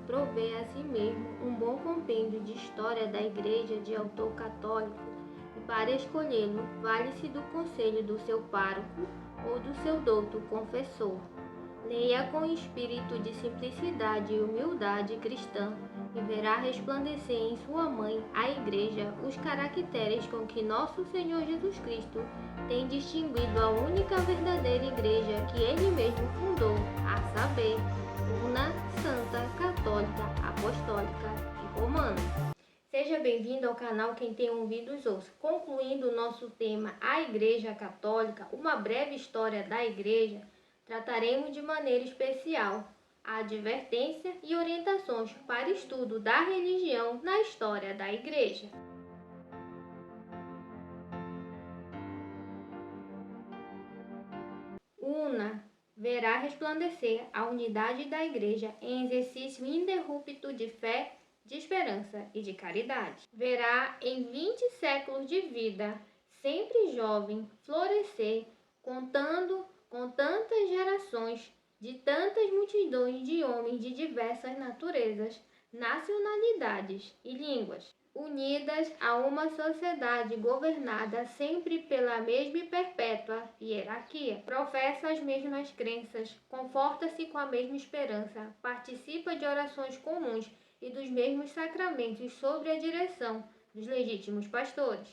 provê a si mesmo um bom compêndio de história da Igreja de autor católico, e para escolhê-lo, vale-se do conselho do seu pároco ou do seu douto confessor. Leia com espírito de simplicidade e humildade cristã, e verá resplandecer em sua mãe, a Igreja, os caracteres com que nosso Senhor Jesus Cristo tem distinguido a única verdadeira Igreja que Ele mesmo fundou, a saber, una, santa, católica, apostólica e romana. Seja bem-vindo ao canal Quem Tem Ouvidos Ouça. Concluindo o nosso tema, a Igreja Católica, uma breve história da Igreja, trataremos de maneira especial a advertência e orientações para estudo da religião na história da Igreja. Una verá resplandecer a unidade da Igreja em exercício ininterrupto de fé, de esperança e de caridade. Verá em 20 séculos de vida, sempre jovem, florescer, contando com tantas gerações, de tantas multidões de homens de diversas naturezas, nacionalidades e línguas, unidas a uma sociedade governada sempre pela mesma e perpétua hierarquia. Professa as mesmas crenças, conforta-se com a mesma esperança, participa de orações comuns e dos mesmos sacramentos sob a direção dos legítimos pastores.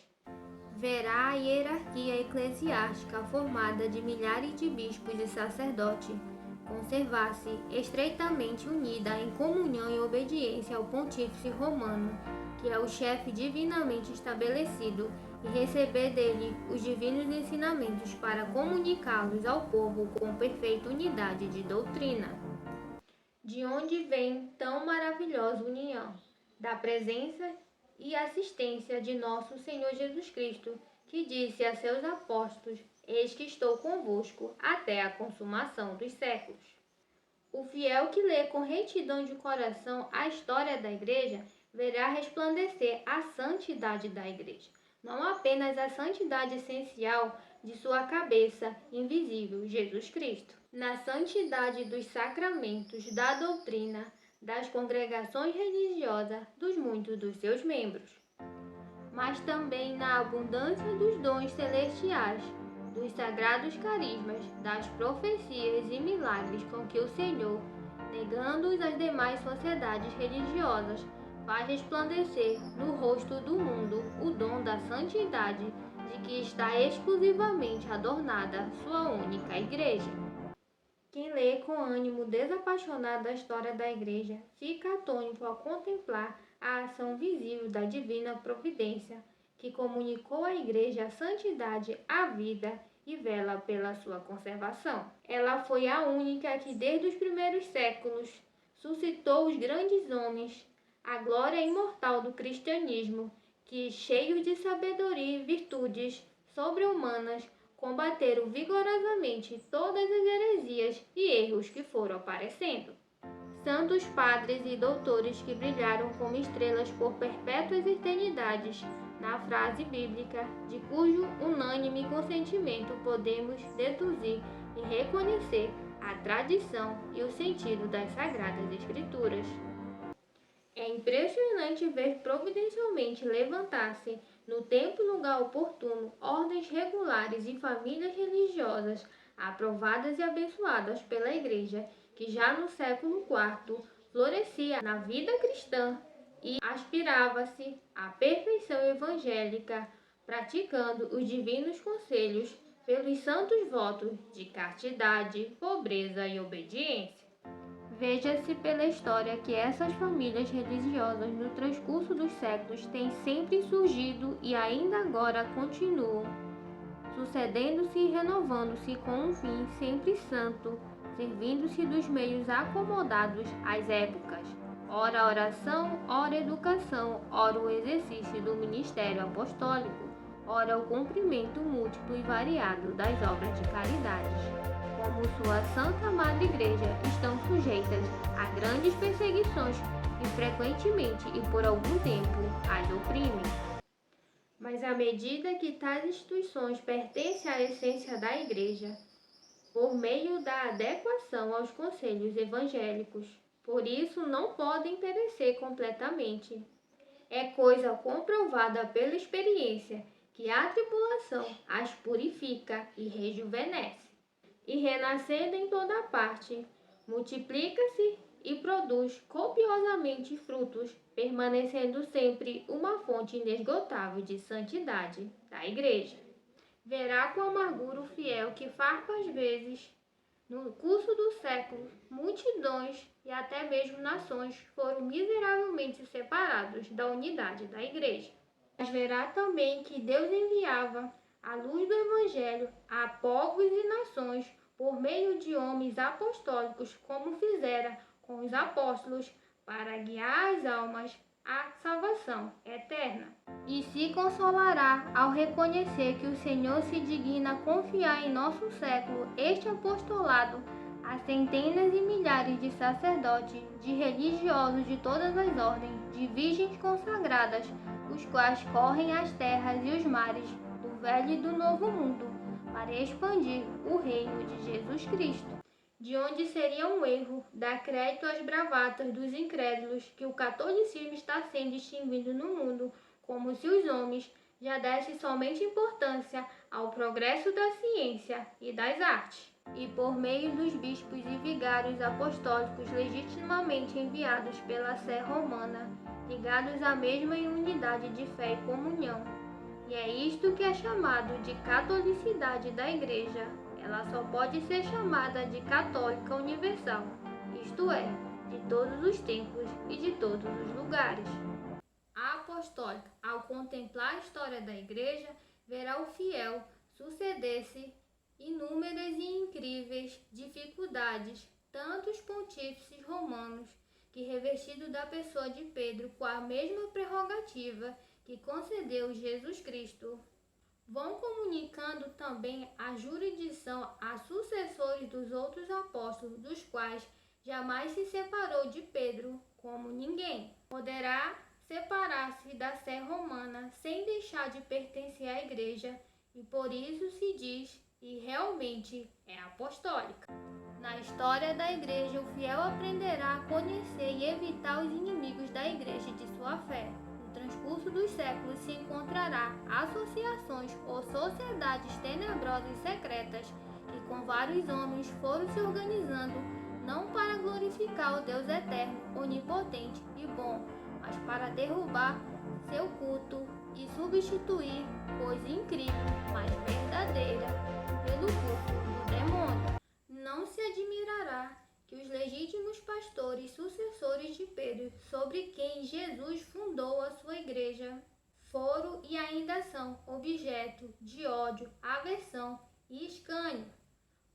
Verá a hierarquia eclesiástica formada de milhares de bispos e sacerdotes conservar-se estreitamente unida em comunhão e obediência ao Pontífice Romano, que é o chefe divinamente estabelecido, e receber dele os divinos ensinamentos para comunicá-los ao povo com perfeita unidade de doutrina. De onde vem tão maravilhosa união? Da presença e assistência de nosso Senhor Jesus Cristo, que disse a seus apóstolos: Eis que estou convosco até a consumação dos séculos. O fiel que lê com retidão de coração a história da Igreja verá resplandecer a santidade da Igreja, não apenas a santidade essencial de sua cabeça invisível, Jesus Cristo, na santidade dos sacramentos, da doutrina, das congregações religiosas, dos muitos dos seus membros, mas também na abundância dos dons celestiais, dos sagrados carismas, das profecias e milagres com que o Senhor, negando-os às demais sociedades religiosas, faz resplandecer no rosto do mundo o dom da santidade de que está exclusivamente adornada sua única Igreja. Quem lê com ânimo desapaixonado a história da Igreja fica atônito ao contemplar a ação visível da divina providência, que comunicou à Igreja a santidade, a vida e vela pela sua conservação. Ela foi a única que, desde os primeiros séculos, suscitou os grandes homens, a glória imortal do cristianismo, que, cheios de sabedoria e virtudes sobre-humanas, combateram vigorosamente todas as heresias e erros que foram aparecendo. Santos padres e doutores que brilharam como estrelas por perpétuas eternidades, na frase bíblica, de cujo unânime consentimento podemos deduzir e reconhecer a tradição e o sentido das Sagradas Escrituras. É impressionante ver providencialmente levantar-se, no tempo e lugar oportuno, ordens regulares e famílias religiosas aprovadas e abençoadas pela Igreja, que já no século IV florescia na vida cristã e aspirava-se à perfeição evangélica, praticando os divinos conselhos pelos santos votos de castidade, pobreza e obediência. Veja-se pela história que essas famílias religiosas no transcurso dos séculos têm sempre surgido e ainda agora continuam, sucedendo-se e renovando-se com um fim sempre santo, servindo-se dos meios acomodados às épocas, ora a oração, ora a educação, ora o exercício do ministério apostólico, ora o cumprimento múltiplo e variado das obras de caridade. Como sua Santa Madre Igreja, estão sujeitas a grandes perseguições e frequentemente e por algum tempo as oprimem. Mas à medida que tais instituições pertencem à essência da Igreja, por meio da adequação aos conselhos evangélicos, por isso não podem perecer completamente. É coisa comprovada pela experiência que a tribulação as purifica e rejuvenesce. E renascendo em toda parte, multiplica-se e produz copiosamente frutos, permanecendo sempre uma fonte inesgotável de santidade da Igreja. Verá com amargura o fiel que farpa às vezes, no curso do século, multidões e até mesmo nações foram miseravelmente separados da unidade da Igreja. Mas verá também que Deus enviava a luz do Evangelho a povos e nações por meio de homens apostólicos, como fizera com os apóstolos, para guiar as almas à salvação eterna. E se consolará ao reconhecer que o Senhor se digna confiar em nosso século este apostolado a centenas e milhares de sacerdotes, de religiosos de todas as ordens, de virgens consagradas, os quais correm as terras e os mares do velho e do novo mundo, para expandir o reino de Jesus Cristo. De onde seria um erro dar crédito às bravatas dos incrédulos que o catolicismo está sendo extinguido no mundo, como se os homens já dessem somente importância ao progresso da ciência e das artes, e por meio dos bispos e vigários apostólicos legitimamente enviados pela Sé romana, ligados à mesma unidade de fé e comunhão. E é isto que é chamado de catolicidade da Igreja. Ela só pode ser chamada de católica universal, isto é, de todos os tempos e de todos os lugares. A apostólica, ao contemplar a história da Igreja, verá o fiel suceder-se inúmeras e incríveis dificuldades, tanto os pontífices romanos, que revestido da pessoa de Pedro com a mesma prerrogativa que concedeu Jesus Cristo, vão comunicando também a jurisdição a sucessores dos outros apóstolos, dos quais jamais se separou de Pedro como ninguém. Poderá separar-se da Sé romana sem deixar de pertencer à Igreja, e por isso se diz e realmente é apostólica. Na história da Igreja, o fiel aprenderá a conhecer e evitar os inimigos da Igreja e de sua fé. No transcurso dos séculos se encontrará associações ou sociedades tenebrosas e secretas que com vários homens foram se organizando não para glorificar o Deus eterno, onipotente e bom, mas para derrubar seu culto e substituir coisa incrível, mas verdadeira, pelo culto do demônio. Não se admirará que os legítimos pastores sucessores de Pedro, sobre quem Jesus fundou a sua igreja, foram e ainda são objeto de ódio, aversão e escárnio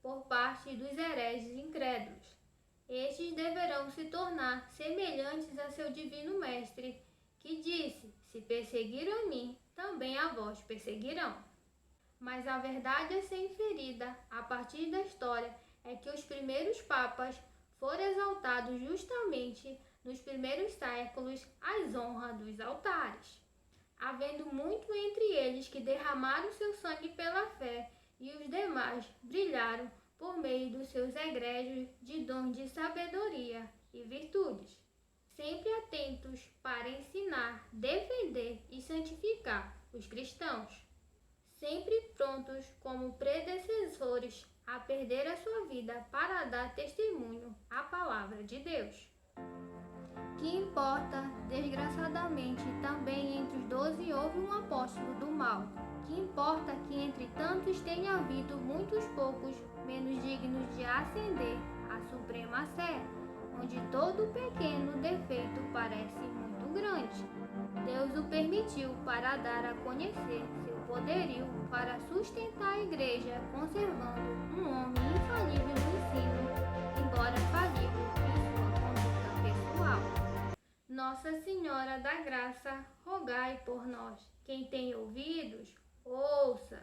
por parte dos hereges incrédulos. Estes deverão se tornar semelhantes a seu divino mestre, que disse: se perseguiram a mim, também a vós perseguirão. Mas a verdade a ser inferida a partir da história é que os primeiros papas foram exaltados justamente nos primeiros séculos às honras dos altares, havendo muito entre eles que derramaram seu sangue pela fé, e os demais brilharam por meio dos seus egrégios de dons de sabedoria e virtudes, sempre atentos para ensinar, defender e santificar os cristãos, sempre prontos como predecessores a perder a sua vida para dar testemunho à palavra de Deus. Que importa, desgraçadamente, também entre os 12 houve um apóstolo do mal. Que importa que entre tantos tenha havido muitos poucos menos dignos de ascender à suprema sé, onde todo pequeno defeito parece muito grande. Deus o permitiu para dar a conhecer seu poderio para sustentar a igreja, conservando um homem infalível no ensino, embora falível em sua conduta pessoal. Nossa Senhora da Graça, rogai por nós. Quem tem ouvidos, ouça.